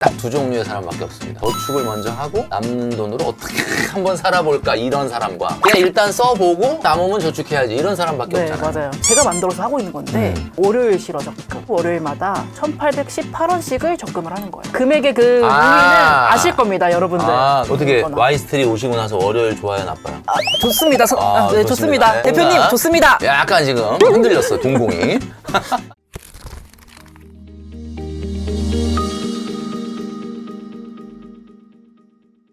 딱 두 종류의 사람밖에 없습니다. 저축을 먼저 하고 남는 돈으로 어떻게 한번 살아볼까 이런 사람과 그냥 일단 써보고 남으면 저축해야지 이런 사람밖에 네, 없잖아요. 맞아요. 제가 만들어서 하고 있는 건데 월요일 실어 적금. 월요일마다 1,818원씩을 적금을 하는 거예요. 금액의 그 의미는 아실 겁니다, 여러분들. 어떻게 거나. 와이스트리 오시고 나서 월요일 좋아요 나빠요? 좋습니다. 네, 좋습니다. 네. 대표님, 뭔가 좋습니다. 약간 지금 흔들렸어 동공이.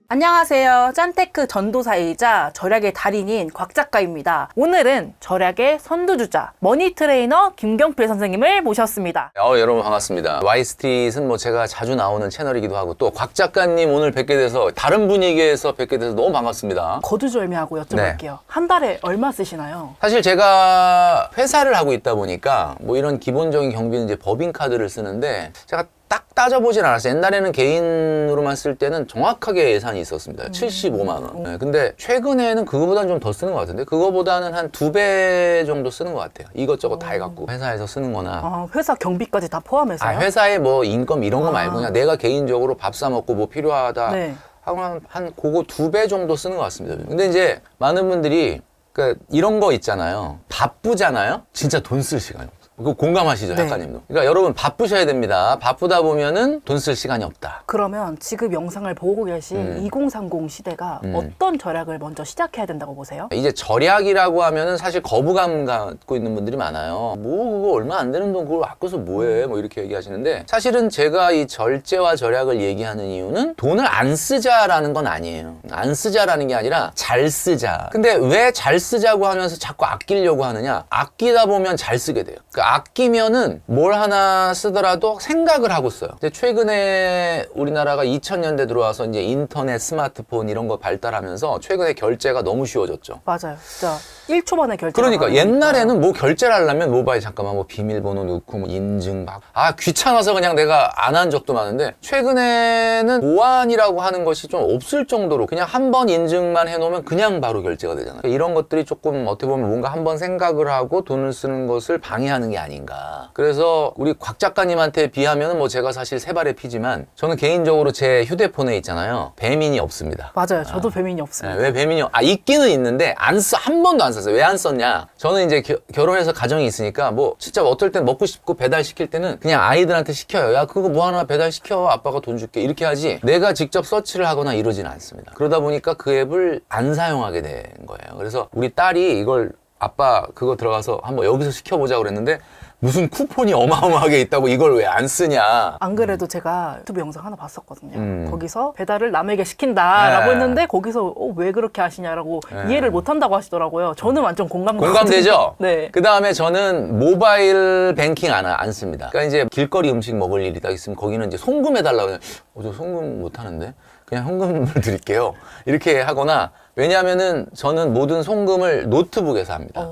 안녕하세요. 짠테크 전도사이자 절약의 달인인 곽 작가입니다. 오늘은 절약의 선두주자 머니 트레이너 김경필 선생님을 모셨습니다. 여러분 반갑습니다. 와이스트릿은 뭐 제가 자주 나오는 채널이기도 하고 또 곽 작가님 오늘 뵙게 돼서 다른 분위기에서 뵙게 돼서 너무 반갑습니다. 거두절미하고 여쭤볼게요. 한 달에 얼마 쓰시나요? 사실 제가 회사를 하고 있다 보니까 뭐 이런 기본적인 경비는 이제 법인카드를 쓰는데 제가 딱 따져보진 않았어요. 옛날에는 개인으로만 쓸 때는 정확하게 예산이 있었습니다. 75만 원. 네, 근데 최근에는 그거보다는 좀 더 쓰는 것 같은데 그거보다는 한 2배 정도 쓰는 것 같아요. 이것저것 다 해갖고 회사에서 쓰는 거나 회사 경비까지 다 포함해서요? 회사에 뭐 인건 이런 거 말고 그냥 내가 개인적으로 밥 사 먹고 뭐 필요하다 네. 하고 한 그거 2배 정도 쓰는 것 같습니다. 근데 이제 많은 분들이 그러니까 이런 거 있잖아요. 바쁘잖아요. 진짜 돈 쓸 시간이 없어요. 그거 공감하시죠, 네. 작가님도? 그러니까 여러분 바쁘셔야 됩니다. 바쁘다 보면은 돈 쓸 시간이 없다. 그러면 지금 영상을 보고 계신 2030 시대가 어떤 절약을 먼저 시작해야 된다고 보세요? 이제 절약이라고 하면은 사실 거부감 갖고 있는 분들이 많아요. 뭐 그거 얼마 안 되는 돈 그걸 아껴서 뭐해? 뭐 이렇게 얘기하시는데 사실은 제가 이 절제와 절약을 얘기하는 이유는 돈을 안 쓰자라는 건 아니에요. 안 쓰자라는 게 아니라 잘 쓰자. 근데 왜 잘 쓰자고 하면서 자꾸 아끼려고 하느냐? 아끼다 보면 잘 쓰게 돼요. 그러니까 아끼면은 뭘 하나 쓰더라도 생각을 하고 써요. 이제 최근에 우리나라가 2000년대 들어와서 이제 인터넷, 스마트폰 이런 거 발달하면서 최근에 결제가 너무 쉬워졌죠. 맞아요. 진짜 1초 만에 결제. 그러니까 옛날에는 뭐 결제를 하려면 모바일 잠깐만 뭐 비밀번호 넣고 뭐 인증 막 귀찮아서 그냥 내가 안 한 적도 많은데 최근에는 보안이라고 하는 것이 좀 없을 정도로 그냥 한 번 인증만 해놓으면 그냥 바로 결제가 되잖아요. 이런 것들이 조금 어떻게 보면 뭔가 한 번 생각을 하고 돈을 쓰는 것을 방해하는 게 아닌가. 그래서 우리 곽 작가님한테 비하면 뭐 제가 사실 세 발의 피지만 저는 개인적으로 제 휴대폰에 있잖아요. 배민이 없습니다. 맞아요. 저도 배민이 없습니다. 왜 배민이 있기는 있는데 한 번도 안 썼어요. 왜 안 썼냐? 저는 이제 결혼해서 가정이 있으니까 뭐 진짜 어떨 땐 먹고 싶고 배달 시킬 때는 그냥 아이들한테 시켜요. 야 그거 뭐 하나 배달 시켜. 아빠가 돈 줄게. 이렇게 하지 내가 직접 서치를 하거나 이러지는 않습니다. 그러다 보니까 그 앱을 안 사용하게 된 거예요. 그래서 우리 딸이 이걸 아빠 그거 들어가서 한번 여기서 시켜보자 그랬는데 무슨 쿠폰이 어마어마하게 있다고 이걸 왜 안 쓰냐. 안 그래도 제가 유튜브 영상 하나 봤었거든요. 거기서 배달을 남에게 시킨다라고 했는데 거기서 왜 그렇게 하시냐라고 이해를 못 한다고 하시더라고요. 저는 완전 공감되죠? 네. 그 다음에 저는 모바일 뱅킹 안 씁니다. 그러니까 이제 길거리 음식 먹을 일이 딱 있으면 거기는 이제 송금해달라고 해요. 저 송금 못 하는데 그냥 현금을 드릴게요. 이렇게 하거나 왜냐하면은 저는 모든 송금을 노트북에서 합니다.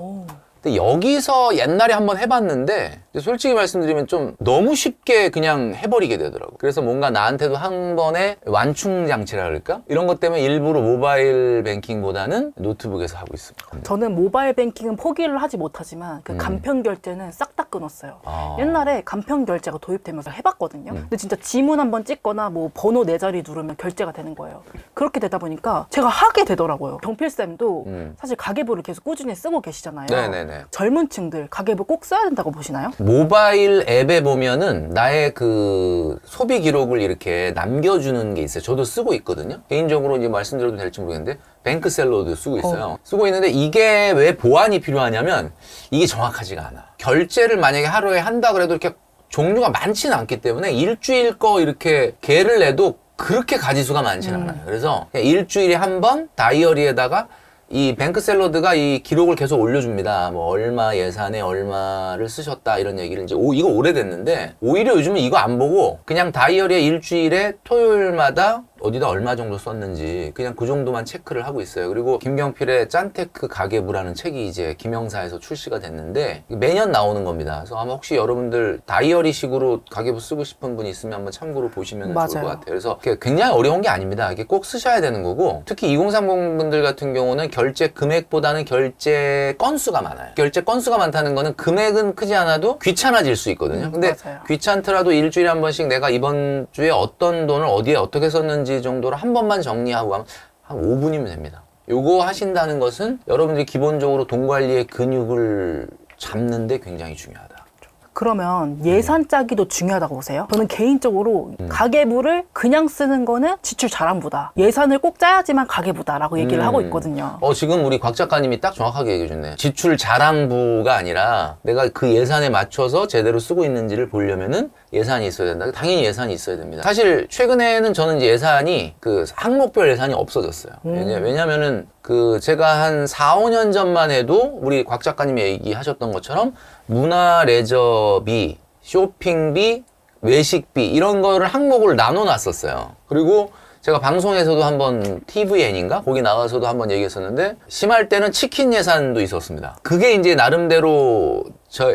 근데 여기서 옛날에 한번 해봤는데 솔직히 말씀드리면 좀 너무 쉽게 그냥 해버리게 되더라고요. 그래서 뭔가 나한테도 한 번에 완충 장치라 그럴까? 이런 것 때문에 일부러 모바일 뱅킹보다는 노트북에서 하고 있습니다. 저는 모바일 뱅킹은 포기를 하지 못하지만 그 간편 결제는 싹 다 끊었어요. 옛날에 간편 결제가 도입되면서 해봤거든요. 근데 진짜 지문 한번 찍거나 뭐 번호 4자리 누르면 결제가 되는 거예요. 그렇게 되다 보니까 제가 하게 되더라고요. 경필쌤도 사실 가계부를 계속 꾸준히 쓰고 계시잖아요. 네네네. 젊은 층들 가계부 꼭 써야 된다고 보시나요? 모바일 앱에 보면은 나의 그 소비 기록을 이렇게 남겨주는 게 있어요. 저도 쓰고 있거든요. 개인적으로 이제 말씀드려도 될지 모르겠는데 뱅크셀러도 쓰고 있어요. 쓰고 있는데 이게 왜 보안이 필요하냐면 이게 정확하지가 않아. 결제를 만약에 하루에 한다 그래도 이렇게 종류가 많지는 않기 때문에 일주일 거 이렇게 계를 내도 그렇게 가지수가 많지는 않아요. 그래서 그냥 일주일에 한 번 다이어리에다가 이 뱅크샐러드가 이 기록을 계속 올려줍니다. 뭐 얼마 예산에 얼마를 쓰셨다 이런 얘기를 이제 이거 오래됐는데 오히려 요즘은 이거 안 보고 그냥 다이어리에 일주일에 토요일마다 어디다 얼마 정도 썼는지 그냥 그 정도만 체크를 하고 있어요. 그리고 김경필의 짠테크 가계부라는 책이 이제 김영사에서 출시가 됐는데 매년 나오는 겁니다. 그래서 아마 혹시 여러분들 다이어리식으로 가계부 쓰고 싶은 분이 있으면 한번 참고로 보시면 좋을 것 같아요. 그래서 굉장히 어려운 게 아닙니다. 이게 꼭 쓰셔야 되는 거고, 특히 2030 분들 같은 경우는 결제 금액보다는 결제 건수가 많아요. 결제 건수가 많다는 거는 금액은 크지 않아도 귀찮아질 수 있거든요. 근데 맞아요. 귀찮더라도 일주일에 한 번씩 내가 이번 주에 어떤 돈을 어디에 어떻게 썼는지 정도로 한 번만 정리하고 하면 한 5분이면 됩니다. 요거 하신다는 것은 여러분들이 기본적으로 돈 관리의 근육을 잡는데 굉장히 중요하다. 그러면 예산 짜기도 중요하다고 보세요? 저는 개인적으로 가계부를 그냥 쓰는 거는 지출 자랑부다. 예산을 꼭 짜야지만 가계부다라고 얘기를 하고 있거든요. 지금 우리 곽 작가님이 딱 정확하게 얘기해 줬네. 지출 자랑부가 아니라 내가 그 예산에 맞춰서 제대로 쓰고 있는지를 보려면은 예산이 있어야 된다. 당연히 예산이 있어야 됩니다. 사실 최근에는 저는 이제 예산이 그 항목별 예산이 없어졌어요. 왜냐면은 그 제가 한 4, 5년 전만 해도 우리 곽 작가님이 얘기하셨던 것처럼 문화 레저비, 쇼핑비, 외식비 이런 거를 항목을 나눠 놨었어요. 그리고 제가 방송에서도 한번 TVN인가? 거기 나가서도 한번 얘기했었는데 심할 때는 치킨 예산도 있었습니다. 그게 이제 나름대로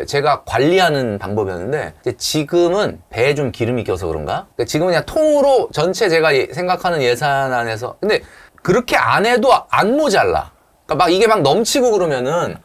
제가 관리하는 방법이었는데 지금은 배에 좀 기름이 껴서 그런가? 그러니까 지금은 그냥 통으로 전체 제가 생각하는 예산 안에서 근데 그렇게 안 해도 안 모자라. 그러니까 막 이게 막 넘치고 그러면은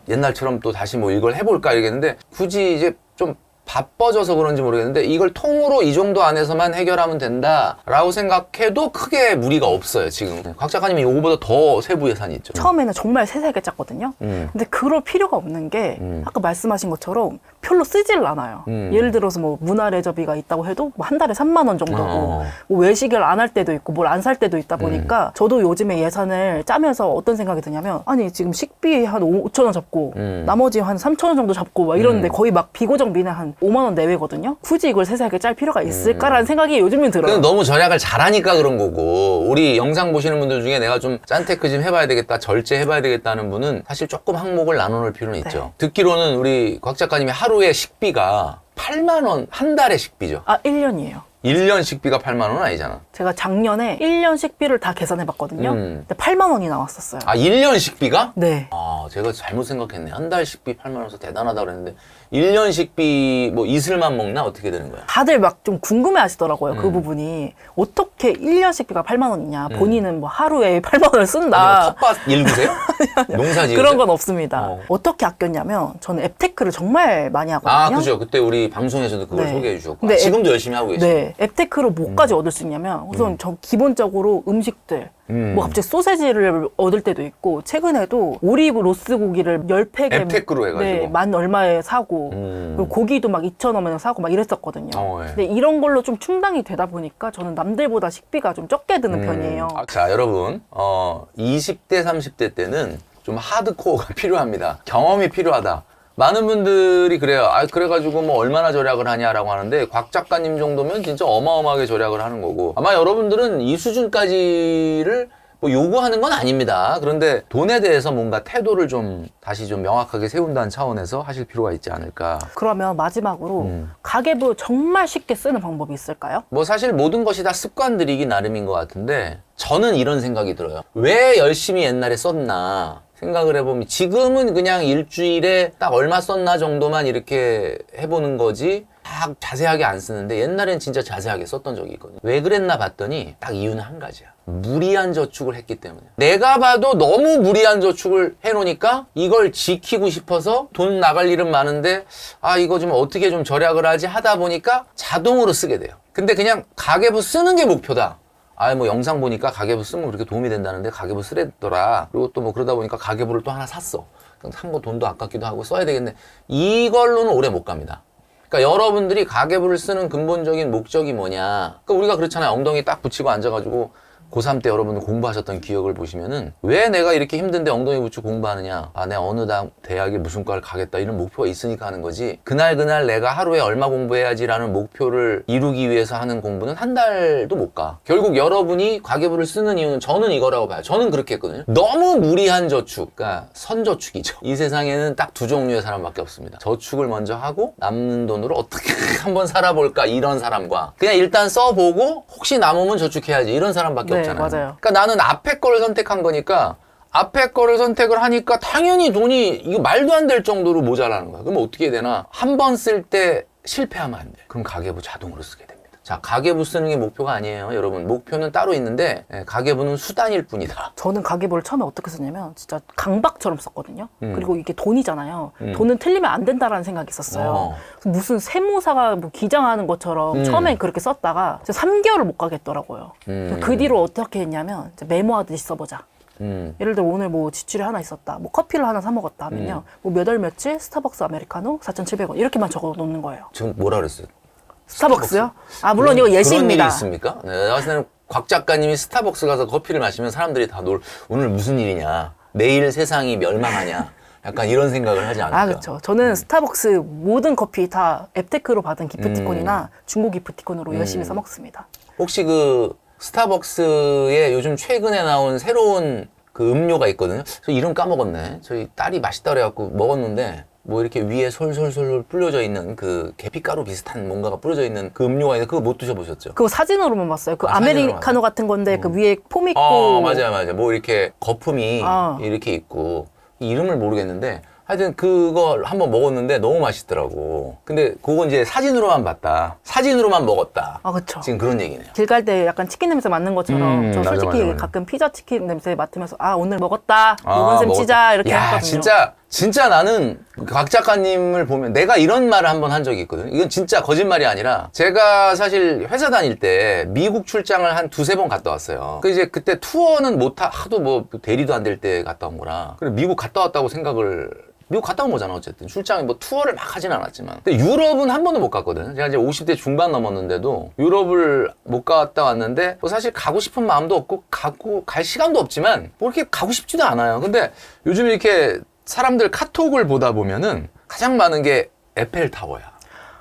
옛날처럼 또 다시 뭐 이걸 해볼까 이러겠는데 굳이 이제 좀 바빠져서 그런지 모르겠는데 이걸 통으로 이 정도 안에서만 해결하면 된다라고 생각해도 크게 무리가 없어요. 지금 곽 작가님이 요거보다 더 세부 예산이 있죠. 처음에는 정말 세세하게 짰거든요. 근데 그럴 필요가 없는 게 아까 말씀하신 것처럼 별로 쓰질 않아요. 예를 들어서 뭐 문화 레저비가 있다고 해도 뭐 한 달에 3만 원 정도고 뭐 외식을 안 할 때도 있고 뭘 안 살 때도 있다 보니까 저도 요즘에 예산을 짜면서 어떤 생각이 드냐면 아니 지금 식비 한 5천 원 잡고 나머지 한 3천 원 정도 잡고 막 이러는데 거의 막 비고정비는 한 5만 원 내외거든요. 굳이 이걸 세세하게 짤 필요가 있을까라는 생각이 요즘엔 들어요. 너무 절약을 잘하니까 그런 거고 우리 영상 보시는 분들 중에 내가 좀 짠테크 좀 해봐야 되겠다, 절제 해봐야 되겠다는 분은 사실 조금 항목을 나눠놓을 필요는 있죠. 듣기로는 우리 곽 작가님이 하루에 식비가 8만 원, 한 달에 식비죠. 1년이에요. 1년 식비가 8만 원은 아니잖아. 제가 작년에 1년 식비를 다 계산해봤거든요. 근데 8만 원이 나왔었어요. 1년 식비가? 네. 제가 잘못 생각했네. 한 달 식비 8만 원에서 대단하다 그랬는데 1년 식비 뭐 이슬만 먹나? 어떻게 되는 거야? 다들 막 좀 궁금해 하시더라고요. 그 부분이. 어떻게 1년 식비가 8만 원이냐. 본인은 뭐 하루에 8만 원을 쓴다. 텃밭 일구세요? 농사 지으세요? 그런 건 없습니다. 어떻게 아꼈냐면 저는 앱테크를 정말 많이 하거든요. 그죠. 그때 우리 방송에서도 그걸 네. 소개해 주셨고. 근데 지금도 열심히 하고 계시죠. 네. 앱테크로 뭐까지 얻을 수 있냐면 우선 저 기본적으로 음식들 뭐 갑자기 소세지를 얻을 때도 있고 최근에도 오리브 로스 고기를 10팩에 앱테크로 해가지고. 네, 만 얼마에 사고 그리고 고기도 막 2,000원에 사고 막 이랬었거든요. 네. 근데 이런 걸로 좀 충당이 되다 보니까 저는 남들보다 식비가 좀 적게 드는 편이에요. 자, 여러분 20대 30대 때는 좀 하드코어가 필요합니다. 경험이 필요하다. 많은 분들이 그래요. 그래가지고 뭐 얼마나 절약을 하냐라고 하는데 곽 작가님 정도면 진짜 어마어마하게 절약을 하는 거고 아마 여러분들은 이 수준까지를 뭐 요구하는 건 아닙니다. 그런데 돈에 대해서 뭔가 태도를 좀 다시 좀 명확하게 세운다는 차원에서 하실 필요가 있지 않을까. 그러면 마지막으로 가계부 정말 쉽게 쓰는 방법이 있을까요? 뭐 사실 모든 것이 다 습관들이기 나름인 것 같은데 저는 이런 생각이 들어요. 왜 열심히 옛날에 썼나 생각을 해보면 지금은 그냥 일주일에 딱 얼마 썼나 정도만 이렇게 해보는 거지 딱 자세하게 안 쓰는데 옛날엔 진짜 자세하게 썼던 적이 있거든요. 왜 그랬나 봤더니 딱 이유는 한 가지야. 무리한 저축을 했기 때문에. 내가 봐도 너무 무리한 저축을 해놓으니까 이걸 지키고 싶어서 돈 나갈 일은 많은데 이거 좀 어떻게 좀 절약을 하지 하다 보니까 자동으로 쓰게 돼요. 근데 그냥 가계부 쓰는 게 목표다. 뭐 영상 보니까 가계부 쓰면 그렇게 도움이 된다는데 가계부 쓰랬더라. 그리고 또 뭐 그러다 보니까 가계부를 또 하나 샀어. 산 거 돈도 아깝기도 하고 써야 되겠네. 이걸로는 오래 못 갑니다. 그러니까 여러분들이 가계부를 쓰는 근본적인 목적이 뭐냐. 그러니까 우리가 그렇잖아요. 엉덩이 딱 붙이고 앉아가지고 고3 때 여러분들 공부하셨던 기억을 보시면은 왜 내가 이렇게 힘든데 엉덩이 붙이고 공부하느냐. 아, 내가 어느 대학에 무슨 과를 가겠다 이런 목표가 있으니까 하는 거지. 그날 내가 하루에 얼마 공부해야지라는 목표를 이루기 위해서 하는 공부는 한 달도 못 가. 결국 여러분이 가계부를 쓰는 이유는 저는 이거라고 봐요. 저는 그렇게 했거든요. 너무 무리한 저축, 그러니까 선저축이죠. 이 세상에는 딱 두 종류의 사람밖에 없습니다. 저축을 먼저 하고 남는 돈으로 어떻게 한번 살아볼까 이런 사람과 그냥 일단 써보고 혹시 남으면 저축해야지 이런 사람밖에 네, 없잖아요. 맞아요. 그러니까 나는 앞에 거를 선택한 거니까 앞에 거를 선택을 하니까 당연히 돈이 이거 말도 안 될 정도로 모자라는 거야. 그럼 어떻게 해야 되나? 한 번 쓸 때 실패하면 안 돼. 그럼 가계부 자동으로 쓰게 됩니다. 자, 가계부 쓰는 게 목표가 아니에요, 여러분. 목표는 따로 있는데 가계부는 수단일 뿐이다. 저는 가계부를 처음에 어떻게 썼냐면 진짜 강박처럼 썼거든요. 그리고 이게 돈이잖아요. 돈은 틀리면 안 된다라는 생각이 있었어요. 무슨 세무사가 뭐 기장하는 것처럼 처음엔 그렇게 썼다가 3개월을 못 가겠더라고요. 그 뒤로 어떻게 했냐면 이제 메모하듯이 써보자. 예를 들어 오늘 뭐 지출이 하나 있었다. 뭐 커피를 하나 사 먹었다 하면요. 뭐 몇 월 며칠 스타벅스 아메리카노 4,700원 이렇게만 적어 놓는 거예요. 지금 뭐라 그랬어요? 스타벅스요? 아, 물론 이거 예시입니다. 그런 일이 있습니까? 네, 내가 봤을 때는 곽 작가님이 스타벅스 가서 커피를 마시면 사람들이 다 오늘 무슨 일이냐. 내일 세상이 멸망하냐. 약간 이런 생각을 하지 않을까. 아, 그렇죠. 저는 스타벅스 모든 커피 다 앱테크로 받은 기프티콘이나 중고 기프티콘으로 열심히 써먹습니다. 혹시 그 스타벅스에 요즘 최근에 나온 새로운 그 음료가 있거든요. 저 이름 까먹었네. 저희 딸이 맛있다 그래갖고 먹었는데 뭐 이렇게 위에 솔솔솔 뿌려져 있는 그 계피가루 비슷한 뭔가가 뿌려져 있는 그 음료가 있는데 그거 못 드셔보셨죠? 그거 사진으로만 봤어요. 그 사진으로 아메리카노 봤어요? 같은 건데 그 위에 폼 있고. 맞아요. 뭐 이렇게 거품이 이렇게 있고 이름을 모르겠는데 하여튼 그걸 한번 먹었는데 너무 맛있더라고. 근데 그건 이제 사진으로만 봤다. 사진으로만 먹었다. 아, 그렇죠. 지금 그런 얘기네요. 길 갈 때 약간 치킨 냄새 맡는 것처럼 저 맞아, 솔직히 맞아. 가끔 피자 치킨 냄새 맡으면서 아, 오늘 먹었다. 아, 오븐쌤 먹었다. 치자 이렇게 야, 했거든요. 진짜 나는 곽 작가님을 보면 내가 이런 말을 한번 한 적이 있거든요. 이건 진짜 거짓말이 아니라 제가 사실 회사 다닐 때 미국 출장을 한 두세 번 갔다 왔어요. 그 이제 그때 투어는 하도 뭐 대리도 안 될 때 갔다 온 거라. 그래 미국 갔다 왔다고 미국 갔다 온 거잖아, 어쨌든. 출장에 뭐 투어를 막 하진 않았지만. 근데 유럽은 한 번도 못 갔거든. 제가 이제 50대 중반 넘었는데도 유럽을 못 갔다 왔는데, 뭐 사실 가고 싶은 마음도 없고, 갈 시간도 없지만, 뭐 이렇게 가고 싶지도 않아요. 근데 요즘 이렇게 사람들 카톡을 보다 보면은 가장 많은 게 에펠타워야.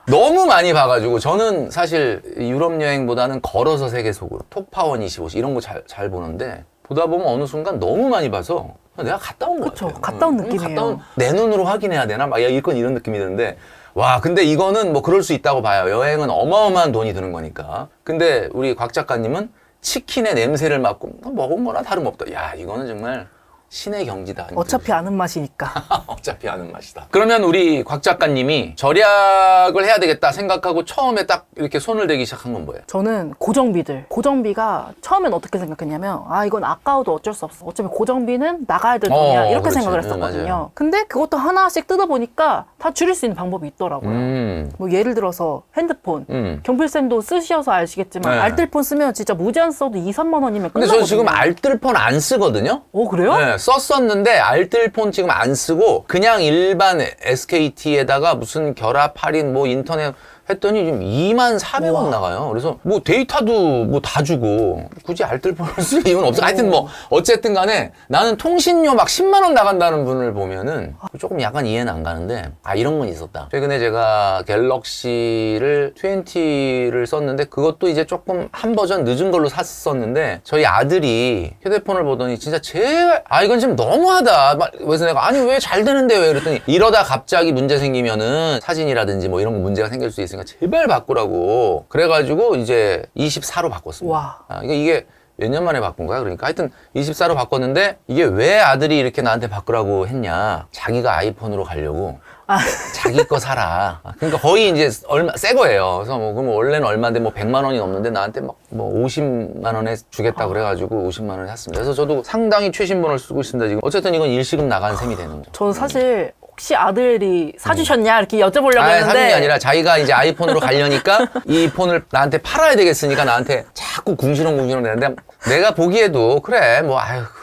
너무 많이 봐가지고, 저는 사실 유럽 여행보다는 걸어서 세계 속으로, 톡파원 25시 이런 거 잘 보는데, 보다 보면 어느 순간 너무 많이 봐서, 내가 갔다 온 거 같아요. 그렇죠. 갔다 온 느낌이에요. 내 눈으로 확인해야 되나? 막 이런 느낌이 드는데 와, 근데 이거는 뭐 그럴 수 있다고 봐요. 여행은 어마어마한 돈이 드는 거니까. 근데 우리 곽 작가님은 치킨의 냄새를 맡고 먹은 거나 다름없다. 야, 이거는 정말 신의 경지다. 어차피 아는 맛이니까. 어차피 아는 맛이다. 그러면 우리 곽 작가님이 절약을 해야 되겠다 생각하고 처음에 딱 이렇게 손을 대기 시작한 건 뭐예요? 저는 고정비가 처음엔 어떻게 생각했냐면 아, 이건 아까워도 어쩔 수 없어. 어차피 고정비는 나가야 될 돈이야. 이렇게 그렇지. 생각을 네, 했었거든요. 맞아요. 근데 그것도 하나씩 뜯어보니까 다 줄일 수 있는 방법이 있더라고요. 뭐 예를 들어서 핸드폰. 경필쌤도 쓰셔서 아시겠지만 네. 알뜰폰 쓰면 진짜 무제한 써도 2, 3만 원이면 근데 끝나거든요. 저 지금 알뜰폰 안 쓰거든요? 오, 그래요? 네, 썼었는데 알뜰폰 지금 안 쓰고 그냥 일반 SKT에다가 무슨 결합 할인 뭐 인터넷 했더니 지금 24,000원 나가요. 그래서 뭐 데이터도 뭐 다 주고 굳이 알뜰폰을 쓸 이유는 없어. 하여튼 뭐 어쨌든 간에 나는 통신료 막 10만 원 나간다는 분을 보면은 조금 약간 이해는 안 가는데 이런 건 있었다. 최근에 제가 갤럭시를 20를 썼는데 그것도 이제 조금 한 버전 늦은 걸로 샀었는데 저희 아들이 휴대폰을 보더니 진짜 제발 이건 좀 너무하다. 그래서 내가 아니 왜 잘 되는데 왜 그랬더니 이러다 갑자기 문제 생기면은 사진이라든지 뭐 이런 거 문제가 생길 수 있으니까 제발 바꾸라고. 그래가지고 이제 24로 바꿨습니다. 와. 이게 몇 년 만에 바꾼 거야? 그러니까 하여튼 24로 바꿨는데 이게 왜 아들이 이렇게 나한테 바꾸라고 했냐. 자기가 아이폰으로 가려고. 자기 거 사라. 그러니까 거의 이제 새 거예요. 그래서 뭐 그럼 원래는 얼마인데 뭐 100만 원이 넘는데 나한테 막 뭐 50만 원에 주겠다 그래가지고 50만 원에 샀습니다. 그래서 저도 상당히 최신본을 쓰고 있습니다. 지금 어쨌든 이건 일시금 나가는 셈이 되는 거죠. 저는 사실 혹시 아들이 사주셨냐 이렇게 여쭤보려고 했는데 사는 게 아니라 자기가 이제 아이폰으로 가려니까 이 폰을 나한테 팔아야 되겠으니까 나한테 자꾸 궁시렁궁시렁 되는데 내가 보기에도 그래 뭐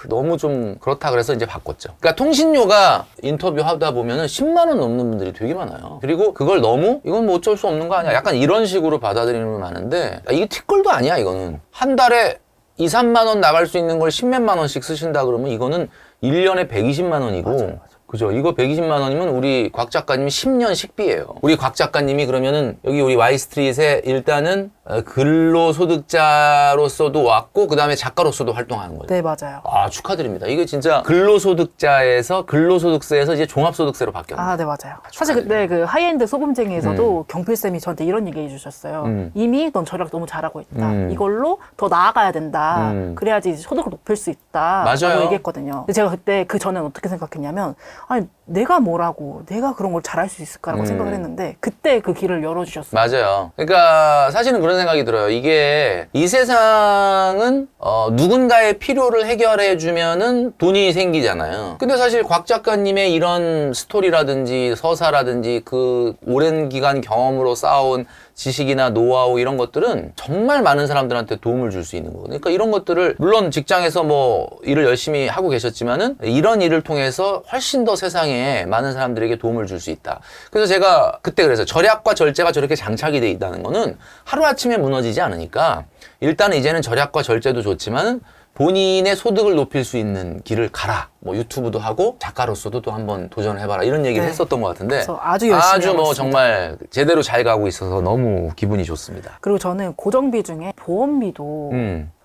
너무 좀 그렇다 그래서 이제 바꿨죠. 그러니까 통신료가 인터뷰 하다 보면은 10만 원 넘는 분들이 되게 많아요. 그리고 그걸 너무 이건 뭐 어쩔 수 없는 거 아니야. 약간 이런 식으로 받아들이는 분 많은데 이게 티끌도 아니야. 이거는 한 달에 2, 3만 원 나갈 수 있는 걸 10몇만 원씩 쓰신다 그러면 이거는 1년에 120만 원이고 맞아요. 그죠? 이거 120만 원이면 우리 곽 작가님이 10년 식비예요. 우리 곽 작가님이 그러면은 여기 우리 와이스트릿에 일단은 근로소득자로서도 왔고 그 다음에 작가로서도 활동하는 거죠. 네, 맞아요. 아, 축하드립니다. 이게 진짜 근로소득자에서 근로소득세에서 이제 종합소득세로 바뀌었네요. 아, 네, 맞아요. 사실 그때 그 하이엔드 소금쟁이에서도 경필쌤이 저한테 이런 얘기 해주셨어요. 이미 넌 절약 너무 잘하고 있다. 이걸로 더 나아가야 된다. 그래야지 이제 소득을 높일 수 있다. 맞아요. 라고 얘기했거든요. 근데 제가 그때 그 전에는 어떻게 생각했냐면, 아니, 내가 뭐라고, 내가 그런 걸 잘할 수 있을까라고 생각을 했는데, 그때 그 길을 열어주셨어요. 맞아요. 그러니까 사실은 그런 생각이 들어요. 이게 이 세상은 누군가의 필요를 해결해 주면은 돈이 생기잖아요. 근데 사실 곽 작가님의 이런 스토리라든지 서사라든지 그 오랜 기간 경험으로 쌓아온 지식이나 노하우 이런 것들은 정말 많은 사람들한테 도움을 줄 수 있는 거거든요. 그러니까 이런 것들을 물론 직장에서 뭐 일을 열심히 하고 계셨지만은 이런 일을 통해서 훨씬 더 세상에 많은 사람들에게 도움을 줄 수 있다. 그래서 제가 그때 그래서 절약과 절제가 저렇게 장착이 돼 있다는 거는 하루아침에 무너지지 않으니까 일단은 이제는 절약과 절제도 좋지만은 본인의 소득을 높일 수 있는 길을 가라. 뭐 유튜브도 하고 작가로서도 또 한번 도전해봐라. 이런 얘기를 네. 했었던 것 같은데 그래서 아주 열심히 아주 하고 뭐 있습니다. 정말 제대로 잘 가고 있어서 너무 기분이 좋습니다. 그리고 저는 고정비 중에 보험비도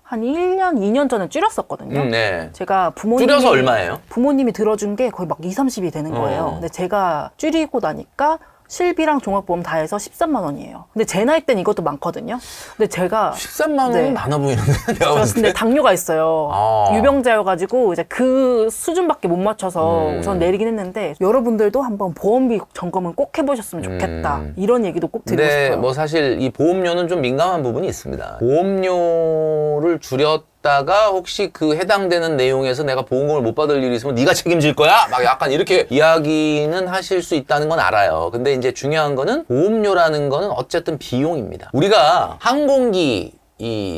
한 1년, 2년 전에 줄였었거든요. 네. 제가 부모님이 줄여서 얼마예요? 부모님이 들어준 게 거의 막 2, 30이 되는 거예요. 근데 제가 줄이고 나니까 실비랑 종합보험 다 해서 13만 원이에요. 근데 제 나이 땐 이것도 많거든요. 근데 제가 13만 원은 네. 많아 보이는데 내가 제가 봤을 근데 때. 당뇨가 있어요. 아. 유병자여가지고 이제 그 수준밖에 못 맞춰서 우선 내리긴 했는데 여러분들도 한번 보험비 점검은 꼭 해보셨으면 좋겠다. 이런 얘기도 꼭 드리고 근데 싶어요. 뭐 사실 이 보험료는 좀 민감한 부분이 있습니다. 보험료를 줄였다가 혹시 그 해당되는 내용에서 내가 보험금을 못 받을 일이 있으면 네가 책임질 거야? 막 약간 이렇게 이야기는 하실 수 있다는 건 알아요. 근데 이제 중요한 거는 보험료라는 거는 어쨌든 비용입니다. 우리가 항공기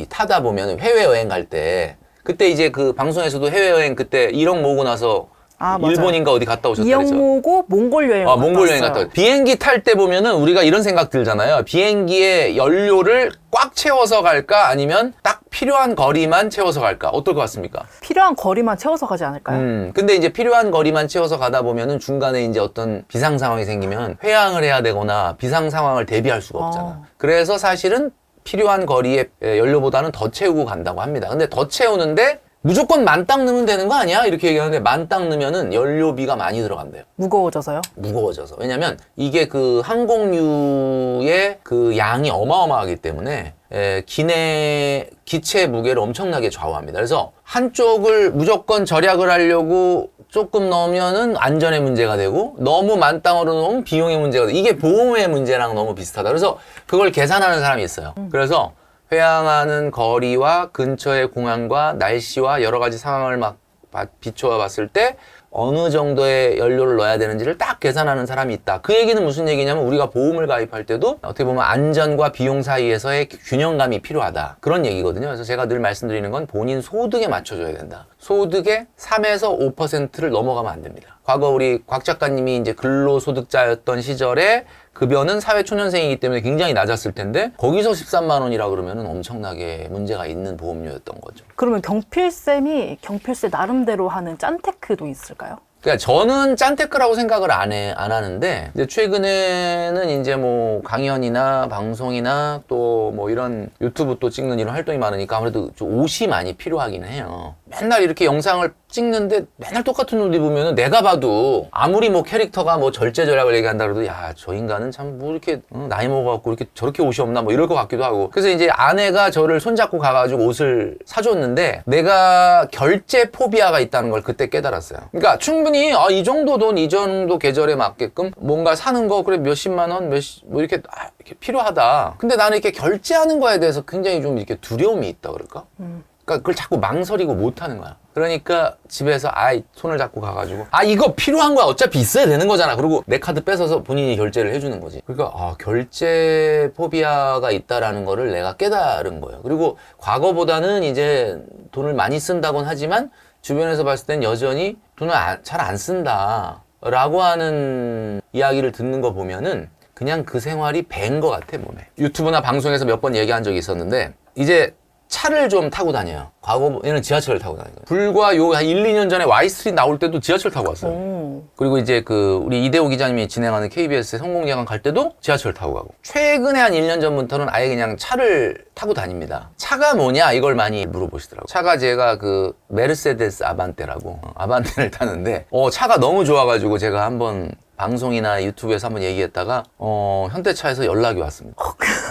타다 보면 해외여행 갈 때 그때 이제 그 방송에서도 해외여행 그때 1억 모으고 나서 아, 맞아요. 일본인가 어디 갔다 오셨다 그랬죠? 이영모고 몽골 여행 몽골 여행 갔다 왔어요. 비행기 탈 때 보면은 우리가 이런 생각 들잖아요. 비행기에 연료를 꽉 채워서 갈까? 아니면 딱 필요한 거리만 채워서 갈까? 어떨 것 같습니까? 필요한 거리만 채워서 가지 않을까요? 근데 이제 필요한 거리만 채워서 가다 보면은 중간에 이제 어떤 비상 상황이 생기면 회항을 해야 되거나 비상 상황을 대비할 수가 없잖아. 그래서 사실은 필요한 거리에 연료보다는 더 채우고 간다고 합니다. 근데 더 채우는데 무조건 만땅 넣으면 되는 거 아니야? 이렇게 얘기하는데 만땅 넣으면은 연료비가 많이 들어간대요. 무거워져서요? 무거워져서. 왜냐면 이게 그 항공유의 그 양이 어마어마하기 때문에 기체 무게를 엄청나게 좌우합니다. 그래서 한쪽을 무조건 절약을 하려고 조금 넣으면은 안전의 문제가 되고 너무 만땅으로 넣으면 비용의 문제가 되고 이게 보험의 문제랑 너무 비슷하다. 그래서 그걸 계산하는 사람이 있어요. 그래서 회항하는 거리와 근처의 공항과 날씨와 여러 가지 상황을 막 비춰 봤을 때 어느 정도의 연료를 넣어야 되는지를 딱 계산하는 사람이 있다. 그 얘기는 무슨 얘기냐면 우리가 보험을 가입할 때도 어떻게 보면 안전과 비용 사이에서의 균형감이 필요하다. 그런 얘기거든요. 그래서 제가 늘 말씀드리는 건 본인 소득에 맞춰줘야 된다. 소득의 3에서 5%를 넘어가면 안 됩니다. 과거 우리 곽 작가님이 이제 근로소득자였던 시절에 급여는 사회초년생이기 때문에 굉장히 낮았을 텐데 거기서 13만 원이라 그러면 엄청나게 문제가 있는 보험료였던 거죠. 그러면 경필쌤이 경필쌤 나름대로 하는 짠테크도 있을까요? 그러니까 저는 짠테크라고 생각을 안 하는데 이제 최근에는 이제 뭐 강연이나 방송이나 또 뭐 이런 유튜브 또 찍는 이런 활동이 많으니까 아무래도 좀 옷이 많이 필요하긴 해요. 맨날 이렇게 영상을 찍는데 맨날 똑같은 옷 입으면 내가 봐도 아무리 뭐 캐릭터가 뭐 절제절약을 얘기한다 그래도 야, 저 인간은 참 뭐 이렇게 나이 먹어갖고 이렇게 저렇게 옷이 없나 뭐 이럴 것 같기도 하고. 그래서 이제 아내가 저를 손잡고 가가지고 옷을 사줬는데 내가 결제 포비아가 있다는 걸 그때 깨달았어요. 그러니까 충분히 이 정도 돈, 이 정도 계절에 맞게끔 뭔가 사는 거 그래 몇십만 원, 뭐 이렇게 필요하다. 근데 나는 이렇게 결제하는 거에 대해서 굉장히 좀 이렇게 두려움이 있다 그럴까? 그러니까 그걸 자꾸 망설이고 못하는 거야. 그러니까 집에서 손을 잡고 가가지고 이거 필요한 거야. 어차피 있어야 되는 거잖아. 그리고 내 카드 뺏어서 본인이 결제를 해주는 거지. 그러니까 결제 포비아가 있다라는 거를 내가 깨달은 거예요. 그리고 과거보다는 이제 돈을 많이 쓴다곤 하지만 주변에서 봤을 땐 여전히 돈을 잘 안 쓴다 라고 하는 이야기를 듣는 거 보면은 그냥 그 생활이 배인 것 같아 몸에. 유튜브나 방송에서 몇 번 얘기한 적이 있었는데 이제 차를 좀 타고 다녀요. 과거에는 지하철을 타고 다니거든요. 불과 요 한 1, 2년 전에 Y스트리트 나올 때도 지하철 타고 왔어요. 오. 그리고 이제 그 우리 이대호 기자님이 진행하는 KBS의 성공야간 갈 때도 지하철 타고 가고, 최근에 한 1년 전부터는 아예 그냥 차를 타고 다닙니다. 차가 뭐냐 이걸 많이 물어보시더라고요. 차가 제가 그 메르세데스 아반떼라고 아반떼를 타는데 차가 너무 좋아가지고 제가 한번 방송이나 유튜브에서 한번 얘기했다가 현대차에서 연락이 왔습니다.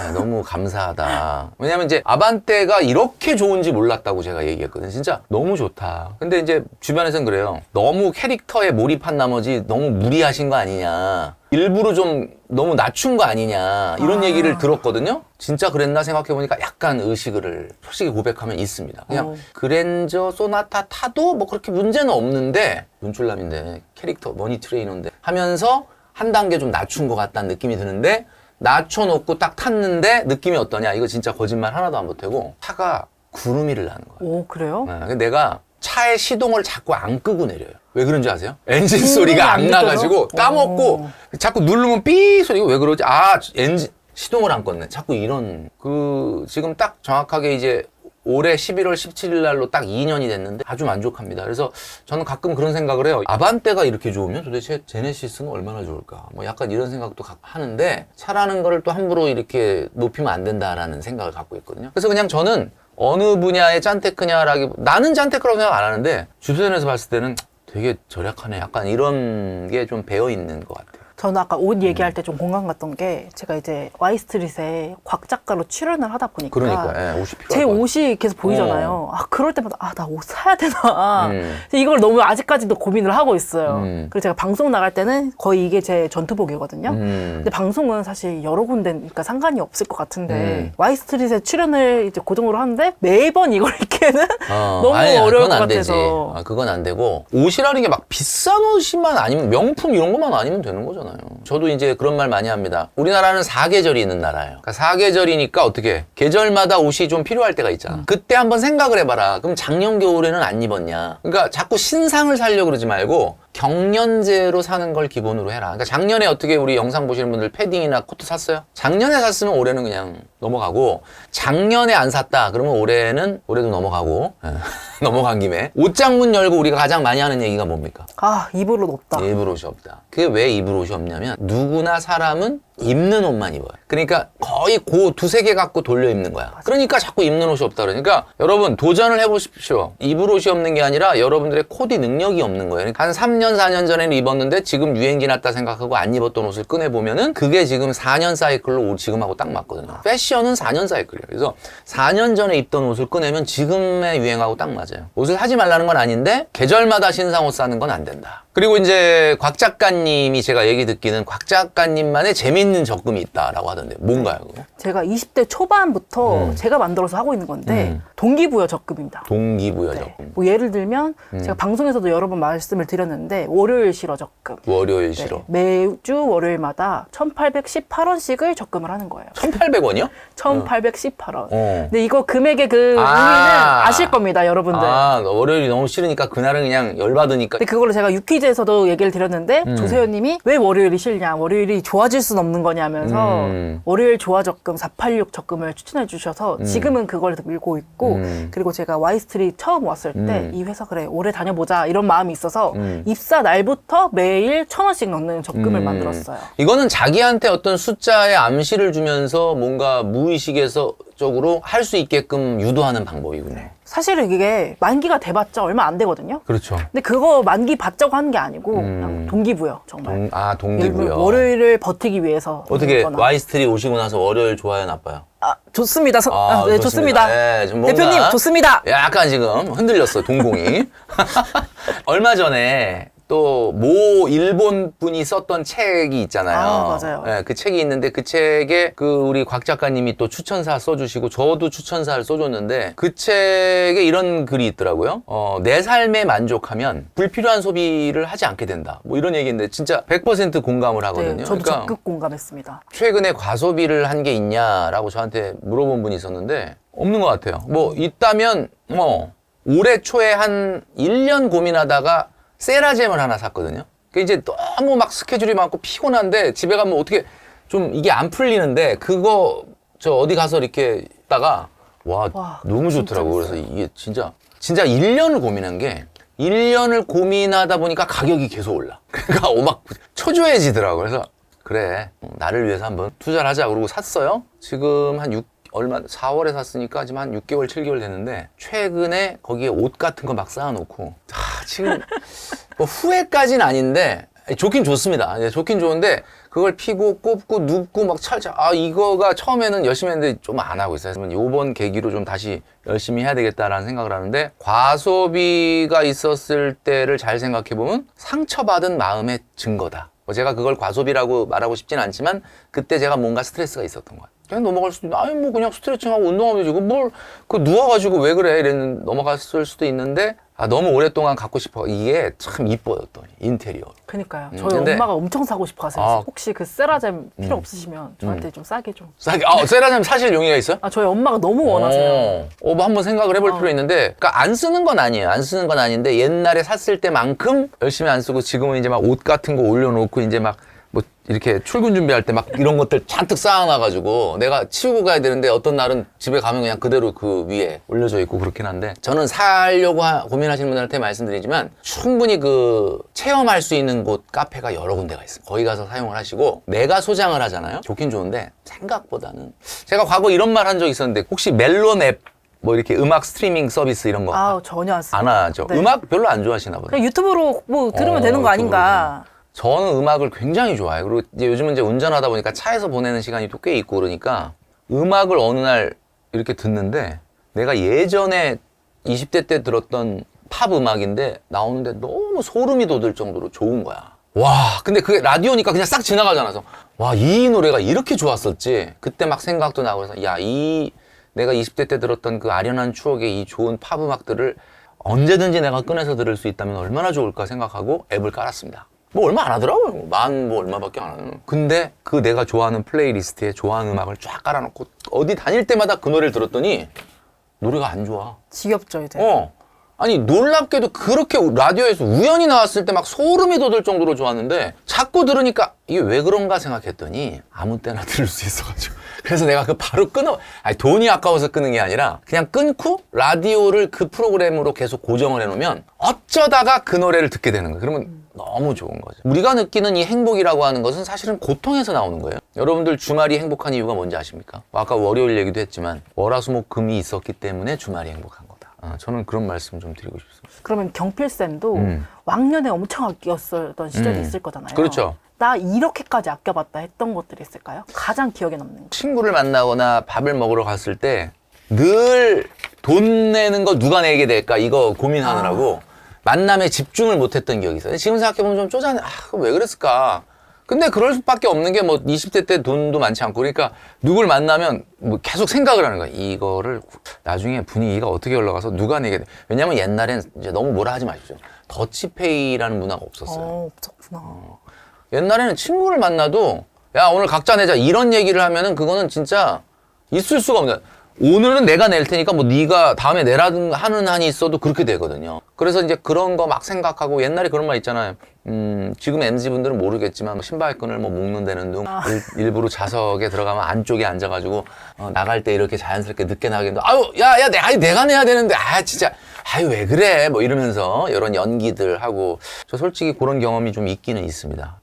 네, 너무 감사하다. 왜냐면 이제 아반떼가 이렇게 좋은지 몰랐다고 제가 얘기했거든요. 진짜 너무 좋다. 근데 이제 주변에서는 그래요. 너무 캐릭터에 몰입한 나머지 너무 무리하신 거 아니냐. 일부러 좀 너무 낮춘 거 아니냐. 이런 얘기를 들었거든요. 진짜 그랬나 생각해보니까 약간 의식을 솔직히 고백하면 있습니다. 그냥 그랜저, 소나타 타도 뭐 그렇게 문제는 없는데, 눈출남인데 캐릭터 머니 트레이너인데 하면서 한 단계 좀 낮춘 것 같다는 느낌이 드는데, 낮춰놓고 딱 탔는데 느낌이 어떠냐. 이거 진짜 거짓말 하나도 안 보태고 차가 구름이를 나는 거예요. 오, 그래요? 네, 내가 차의 시동을 자꾸 안 끄고 내려요. 왜 그런지 아세요? 엔진 소리가 안 나가지고 까먹고 자꾸 누르면 삐 소리가 왜 그러지? 엔진 시동을 안 껐네. 자꾸 이런 지금 딱 정확하게 이제 올해 11월 17일 날로 딱 2년이 됐는데 아주 만족합니다. 그래서 저는 가끔 그런 생각을 해요. 아반떼가 이렇게 좋으면 도대체 제네시스는 얼마나 좋을까? 뭐 약간 이런 생각도 하는데, 차라는 거를 또 함부로 이렇게 높이면 안 된다라는 생각을 갖고 있거든요. 그래서 그냥 저는 어느 분야의 짠테크냐라기, 나는 짠테크라고 생각 안 하는데 주변에서 봤을 때는 되게 절약하네. 약간 이런 게 좀 배어 있는 것 같아요. 저는 아까 옷 얘기할 때 좀 공감 갔던 게, 제가 이제 Y스트릿에 곽 작가로 출연을 하다 보니까 그러니까 옷이 필요할 제 것 같아요. 옷이 계속 보이잖아요. 그럴 때마다 나 옷 사야 되나. 이걸 너무 아직까지도 고민을 하고 있어요. 그리고 제가 방송 나갈 때는 거의 이게 제 전투복이거든요. 근데 방송은 사실 여러 군데니까 상관이 없을 것 같은데 Y스트릿에 출연을 이제 고정으로 하는데 매번 이걸 입기에는 너무 어려울 것 같아서. 그건 안 되고, 옷이라는 게 막 비싼 옷이만 아니면, 명품 이런 것만 아니면 되는 거잖아요. 저도 이제 그런 말 많이 합니다. 우리나라는 4계절이 있는 나라예요. 그러니까 4계절이니까 어떻게 계절마다 옷이 좀 필요할 때가 있잖아. 그때 한번 생각을 해봐라. 그럼 작년 겨울에는 안 입었냐. 그러니까 자꾸 신상을 사려고 그러지 말고 경년제로 사는 걸 기본으로 해라. 그러니까 작년에 어떻게 우리 영상 보시는 분들 패딩이나 코트 샀어요? 작년에 샀으면 올해는 그냥 넘어가고, 작년에 안 샀다 그러면 올해도 넘어가고, 넘어간 김에 옷장 문 열고 우리가 가장 많이 하는 얘기가 뭡니까? 입을 옷 없다. 입을 옷이 없다. 그게 왜 입을 옷이 없냐면, 누구나 사람은 입는 옷만 입어요. 그러니까 거의 두세 개 갖고 돌려 입는 거야. 그러니까 자꾸 입는 옷이 없다 그러니까 여러분 도전을 해보십시오. 입을 옷이 없는 게 아니라 여러분들의 코디 능력이 없는 거예요. 한 3년 4년 전에는 입었는데 지금 유행 지났다 생각하고 안 입었던 옷을 꺼내보면은 그게 지금 4년 사이클로 지금하고 딱 맞거든요. 패션은 4년 사이클이에요. 그래서 4년 전에 입던 옷을 꺼내면 지금의 유행하고 딱 맞아요. 옷을 사지 말라는 건 아닌데 계절마다 신상 옷 사는 건 안 된다. 그리고 이제 곽 작가님이, 제가 얘기 듣기는 곽 작가님만의 재밌는 적금이 있다라고 하던데 뭔가요? 그거? 제가 20대 초반부터 제가 만들어서 하고 있는 건데 동기부여 적금입니다. 동기부여 네. 적금. 뭐 예를 들면 제가 방송에서도 여러 번 말씀을 드렸는데 월요일 실어 적금. 월요일 실어. 매주 월요일마다 1,818원씩을 적금을 하는 거예요. 1,800원이요? 1,818원. 근데 이거 금액의 그 의미는 아실 겁니다, 여러분들. 월요일이 너무 싫으니까 그날은 그냥 열받으니까. 근데 그걸로 제가 유퀴즈에서도 얘기를 드렸는데 조세현님이 왜 월요일이 싫냐, 월요일이 좋아질 순 없는 거냐면서 월요일 조화 적금 486 적금을 추천해 주셔서 지금은 그걸 밀고 있고, 그리고 제가 Y스트릿 처음 왔을 때 이 회사 그래 오래 다녀보자 이런 마음이 있어서 입사 날부터 매일 1,000원씩 넣는 적금을 만들었어요. 이거는 자기한테 어떤 숫자의 암시를 주면서 뭔가 무의식에서 쪽으로 할 수 있게끔 유도하는 방법이군요. 사실은 이게 만기가 돼봤자 얼마 안 되거든요. 그렇죠. 근데 그거 만기 받자고 하는 게 아니고 그냥 동기부여, 정말. 동기부여. 월요일을 버티기 위해서. 어떻게 Y스트릿 오시고 나서 월요일 좋아요, 나빠요? 좋습니다. 네, 좋습니다. 네, 좀 뭔가 대표님 좋습니다. 약간 지금 흔들렸어, 동공이. 얼마 전에 또 모 일본 분이 썼던 책이 있잖아요. 맞아요. 네, 그 책이 있는데 그 책에 우리 곽 작가님이 또 추천사 써주시고 저도 추천사를 써줬는데, 그 책에 이런 글이 있더라고요. 내 삶에 만족하면 불필요한 소비를 하지 않게 된다. 뭐 이런 얘기인데 진짜 100% 공감을 하거든요. 네, 저도 적극 공감했습니다. 최근에 과소비를 한 게 있냐라고 저한테 물어본 분이 있었는데 없는 것 같아요. 뭐 있다면 올해 초에 한 1년 고민하다가 세라젬을 하나 샀거든요. 그 이제 너무 막 스케줄이 많고 피곤한데 집에 가면 어떻게 좀 이게 안 풀리는데, 그거 저 어디 가서 이렇게 있다가 와, 와, 너무 진짜 좋더라고. 비싸요. 그래서 이게 진짜 1년을 고민한 게 1년을 고민하다 보니까 가격이 계속 올라. 그러니까 막 초조해지더라고. 그래서 그래, 나를 위해서 한번 투자를 하자. 그러고 샀어요. 지금 한 4월에 샀으니까 지금 한 6개월, 7개월 됐는데 최근에 거기에 옷 같은 거 막 쌓아놓고 지금 뭐 후회까지는 아닌데 좋긴 좋습니다. 좋긴 좋은데 그걸 피고 꼽고 눕고 막 이거가 처음에는 열심히 했는데 좀 안 하고 있어요. 그래서 요번 계기로 좀 다시 열심히 해야 되겠다라는 생각을 하는데 과소비가 있었을 때를 잘 생각해 보면 상처받은 마음의 증거다. 제가 그걸 과소비라고 말하고 싶진 않지만 그때 제가 뭔가 스트레스가 있었던 거야. 그냥 넘어갈 수도 있는데 뭐 그냥 스트레칭하고 운동하면 되지. 그 누워가지고 왜 그래? 이랬는 넘어갔을 수도 있는데 너무 오랫동안 갖고 싶어. 이게 참 이뻐요, 또 인테리어. 그니까요. 저희 근데 엄마가 엄청 사고 싶어 하세요. 혹시 그 세라젬 필요 없으시면 저한테 좀 싸게 좀. 싸게. 세라젬 사실 용의가 있어요? 저희 엄마가 너무 원하세요. 뭐 한번 생각을 해볼 필요 있는데, 그러니까 안 쓰는 건 아니에요. 안 쓰는 건 아닌데 옛날에 샀을 때만큼 열심히 안 쓰고 지금은 이제 막 옷 같은 거 올려놓고 이제 막 뭐 이렇게 출근 준비할 때 막 이런 것들 잔뜩 쌓아놔가지고 내가 치우고 가야 되는데 어떤 날은 집에 가면 그냥 그대로 그 위에 올려져 있고 그렇긴 한데 저는 사려고 고민하시는 분들한테 말씀드리지만 충분히 그 체험할 수 있는 곳 카페가 여러 군데가 있어요. 거기 가서 사용을 하시고 내가 소장을 하잖아요. 좋긴 좋은데 생각보다는 제가 과거 이런 말 한 적 있었는데 혹시 멜론 앱 뭐 이렇게 음악 스트리밍 서비스 이런 거 전혀 안 써요. 안 하죠. 네. 음악 별로 안 좋아하시나 보네. 그냥 유튜브로 뭐 들으면 되는 거 아닌가. 저는 음악을 굉장히 좋아해요. 그리고 이제 요즘은 이제 운전하다 보니까 차에서 보내는 시간이 또 꽤 있고 그러니까 음악을 어느 날 이렇게 듣는데 내가 예전에 20대 때 들었던 팝 음악인데 나오는데 너무 소름이 돋을 정도로 좋은 거야. 와, 근데 그게 라디오니까 그냥 싹 지나가잖아. 그래서 와, 이 노래가 이렇게 좋았었지. 그때 막 생각도 나고 그래서 내가 20대 때 들었던 그 아련한 추억의 이 좋은 팝 음악들을 언제든지 내가 꺼내서 들을 수 있다면 얼마나 좋을까 생각하고 앱을 깔았습니다. 뭐 얼마 안 하더라고요. 뭐 얼마밖에 안 하는. 근데 그 내가 좋아하는 플레이리스트에 좋아하는 음악을 쫙 깔아놓고 어디 다닐 때마다 그 노래를 들었더니 노래가 안 좋아. 지겹죠 이제. 아니 놀랍게도 그렇게 라디오에서 우연히 나왔을 때 막 소름이 돋을 정도로 좋았는데 자꾸 들으니까 이게 왜 그런가 생각했더니 아무 때나 들을 수 있어가지고 그래서 내가 바로 돈이 아까워서 끄는 게 아니라 그냥 끊고 라디오를 그 프로그램으로 계속 고정을 해놓으면 어쩌다가 그 노래를 듣게 되는 거예요. 그러면 너무 좋은 거죠. 우리가 느끼는 이 행복이라고 하는 것은 사실은 고통에서 나오는 거예요. 여러분들 주말이 행복한 이유가 뭔지 아십니까? 아까 월요일 얘기도 했지만 월화수목금이 있었기 때문에 주말이 행복한 거다. 저는 그런 말씀 좀 드리고 싶습니다. 그러면 경필쌤도 왕년에 엄청 아꼈었던 시절이 있을 거잖아요. 그렇죠. 나 이렇게까지 아껴봤다 했던 것들이 있을까요? 가장 기억에 남는 거. 친구를 만나거나 밥을 먹으러 갔을 때 늘 돈 내는 거 누가 내게 될까 이거 고민하느라고 만남에 집중을 못했던 기억이 있어요. 지금 생각해보면 좀 쪼잔해. 왜 그랬을까? 근데 그럴 수밖에 없는 게 뭐 20대 때 돈도 많지 않고 그러니까 누굴 만나면 뭐 계속 생각을 하는 거야. 이거를 나중에 분위기가 어떻게 올라가서 누가 내게 돼. 왜냐면 옛날엔 이제 너무 뭐라 하지 마십시오. 더치페이라는 문화가 없었어요. 없었구나. 옛날에는 친구를 만나도 야 오늘 각자 내자 이런 얘기를 하면은 그거는 진짜 있을 수가 없는. 오늘은 내가 낼 테니까 뭐 네가 다음에 내라든 하는 한이 있어도 그렇게 되거든요. 그래서 이제 그런 거 막 생각하고 옛날에 그런 말 있잖아요. 지금 MZ분들은 모르겠지만 뭐 신발끈을 뭐 묶는다는 둥 일부러 좌석에 들어가면 안쪽에 앉아가지고 나갈 때 이렇게 자연스럽게 늦게 나가겠는데 내가 내야 되는데 진짜 왜 그래 뭐 이러면서 이런 연기들 하고 저 솔직히 그런 경험이 좀 있기는 있습니다.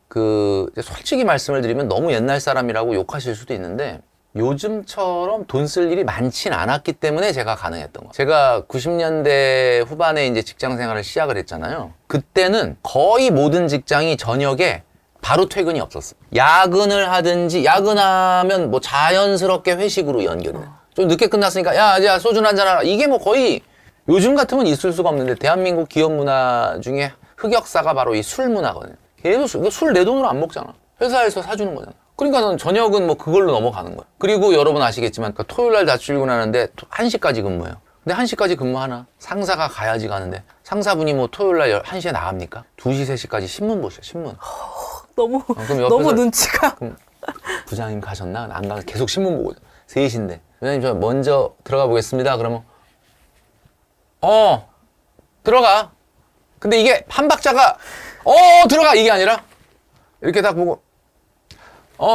솔직히 말씀을 드리면 너무 옛날 사람이라고 욕하실 수도 있는데 요즘처럼 돈 쓸 일이 많진 않았기 때문에 제가 가능했던 거예요. 제가 90년대 후반에 이제 직장 생활을 시작을 했잖아요. 그때는 거의 모든 직장이 저녁에 바로 퇴근이 없었어요. 야근을 하든지 야근하면 뭐 자연스럽게 회식으로 연결이 돼요. 좀 늦게 끝났으니까 야 소주 한잔 하라. 이게 뭐 거의 요즘 같으면 있을 수가 없는데 대한민국 기업 문화 중에 흑역사가 바로 이 술 문화거든요. 계속 술 내 돈으로 안 먹잖아. 회사에서 사주는 거잖아. 그러니까 는 저녁은 뭐 그걸로 넘어가는 거야. 그리고 여러분 아시겠지만 토요일 날 다 출근하는데 1시까지 근무해요. 근데 1시까지 근무하나? 상사가 가야지 가는데 상사분이 뭐 토요일 날 1시에 나갑니까? 2시, 3시까지 신문 보셔, 신문. 너무 그럼 너무 눈치가. 그럼 부장님 가셨나? 안 가서 계속 신문 보고 3시인데 부장님 저 먼저 들어가 보겠습니다. 그러면 들어가. 근데 이게 한 박자가 들어가 이게 아니라 이렇게 딱 보고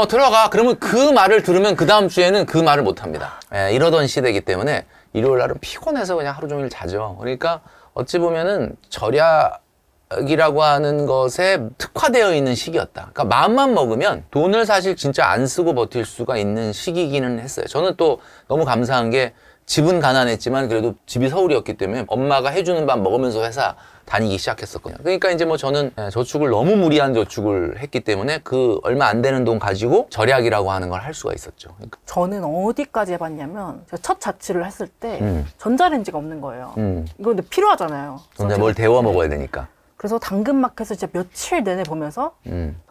들어가. 그러면 그 말을 들으면 그 다음 주에는 그 말을 못 합니다. 이러던 시대이기 때문에 일요일 날은 피곤해서 그냥 하루 종일 자죠. 그러니까 어찌 보면은 절약이라고 하는 것에 특화되어 있는 시기였다. 그러니까 마음만 먹으면 돈을 사실 진짜 안 쓰고 버틸 수가 있는 시기기는 했어요. 저는 또 너무 감사한 게 집은 가난했지만 그래도 집이 서울이었기 때문에 엄마가 해주는 밥 먹으면서 회사 다니기 시작했었거든요. 그러니까 이제 뭐 저는 저축을 너무 무리한 저축을 했기 때문에 그 얼마 안 되는 돈 가지고 절약이라고 하는 걸 할 수가 있었죠. 그러니까 저는 어디까지 해봤냐면 제가 첫 자취를 했을 때 전자레인지가 없는 거예요. 이거 근데 필요하잖아요. 근데 뭘 데워 먹어야 되니까. 그래서 당근마켓에서 진짜 며칠 내내 보면서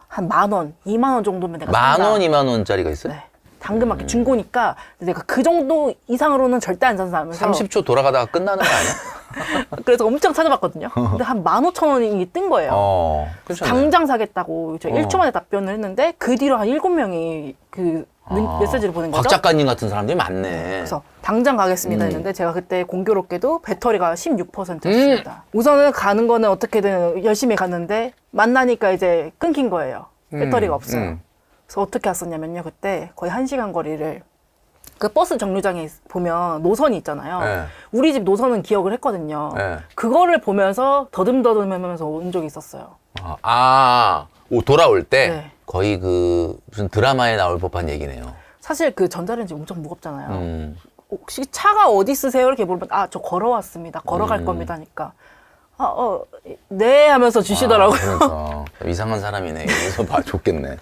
한 10,000원, 20,000원 정도면 내가 10,000원, 20,000원짜리가 있어요? 네. 당근마켓 중고니까 내가 그 정도 이상으로는 절대 안 산다면서 30초 돌아가다가 끝나는 거 아니야? 그래서 엄청 찾아봤거든요. 근데 한 15,000원이 뜬 거예요. 괜찮네. 당장 사겠다고 저 1초 만에 답변을 했는데 그 뒤로 한 7명이 그 메시지를 보낸 거죠. 박 작가님 같은 사람들이 많네. 그래서 당장 가겠습니다 했는데 제가 그때 공교롭게도 배터리가 16%였습니다. 우선은 가는 거는 어떻게든 열심히 갔는데 만나니까 이제 끊긴 거예요. 배터리가 없어요. 그래서 어떻게 왔었냐면요. 그때 거의 1시간 거리를 그 버스 정류장에 보면 노선이 있잖아요. 네. 우리 집 노선은 기억을 했거든요. 네. 그거를 보면서 더듬더듬하면서 온 적이 있었어요. 돌아올 때 네. 거의 그 무슨 드라마에 나올 법한 얘기네요. 사실 그 전자레인지 엄청 무겁잖아요. 혹시 차가 어디 쓰세요? 이렇게 물으면 저 걸어왔습니다. 걸어갈 겁니다 하니까 네 하면서 주시더라고요. 그러니까 이상한 사람이네. 여기서 봐 좋겠네.